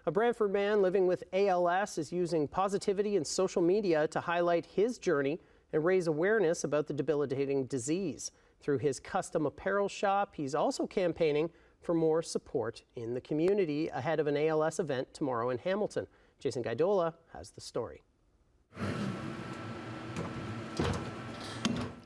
A Brantford man living with ALS is using positivity and social media to highlight his journey and raise awareness about the debilitating disease. Through his custom apparel shop, he's also campaigning for more support in the community ahead of an ALS event tomorrow in Hamilton. Jason Gaidola has the story.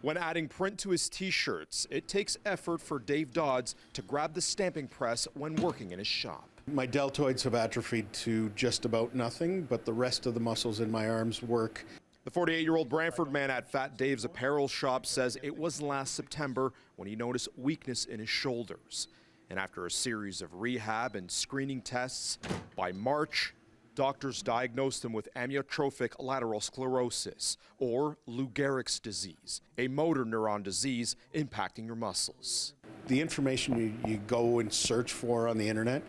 When adding print to his t-shirts, it takes effort for Dave Dodds to grab the stamping press when working in his shop. My deltoids have atrophied to just about nothing, but the rest of the muscles in my arms work. The 48-year-old Brantford man at Fat Dave's apparel shop says it was last September when he noticed weakness in his shoulders. And after a series of rehab and screening tests, by March, doctors diagnosed him with Amyotrophic Lateral Sclerosis, or Lou Gehrig's disease, a motor neuron disease impacting your muscles. The information you go and search for on the internet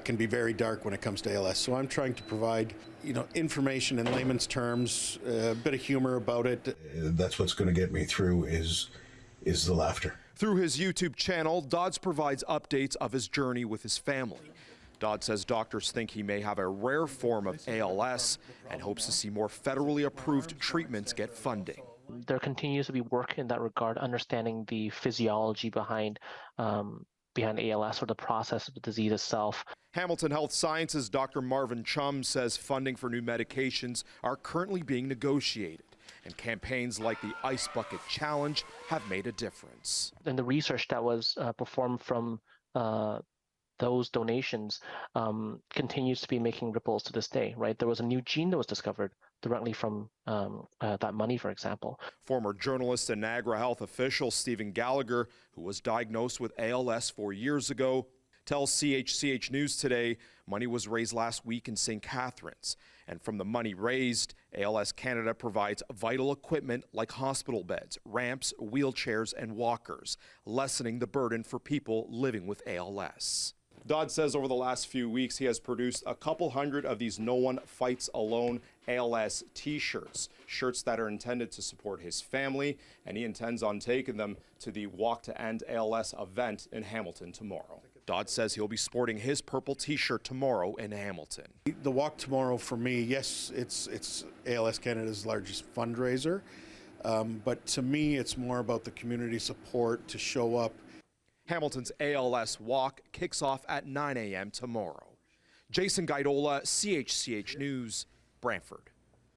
can be very dark when it comes to ALS. So I'm trying to provide, information in layman's terms, a bit of humor about it. That's what's going to get me through is the laughter. Through his YouTube channel, Dodds provides updates of his journey with his family. Dodds says doctors think he may have a rare form of ALS and hopes to see more federally approved treatments get funding. There continues to be work in that regard, understanding the physiology behind ALS or the process of the disease itself. Hamilton Health Sciences Dr. Marvin Chum says funding for new medications are currently being negotiated, and campaigns like the Ice Bucket Challenge have made a difference. And the research that was performed from those donations continues to be making ripples to this day, right? There was a new gene that was discovered directly from that money, for example. Former journalist and Niagara Health official Stephen Gallagher, who was diagnosed with ALS 4 years ago, tells CHCH News Today money was raised last week in St. Catharines. And from the money raised, ALS Canada provides vital equipment like hospital beds, ramps, wheelchairs, and walkers, lessening the burden for people living with ALS. Dodd says over the last few weeks he has produced a couple hundred of these No One Fights Alone ALS t-shirts, shirts that are intended to support his family, and he intends on taking them to the Walk to End ALS event in Hamilton tomorrow. Dodd says he'll be sporting his purple t-shirt tomorrow in Hamilton. The walk tomorrow for me, yes, it's ALS Canada's largest fundraiser, but to me it's more about the community support to show up. Hamilton's ALS Walk kicks off at 9 a.m. tomorrow. Jason Gaidola, CHCH News, Brantford.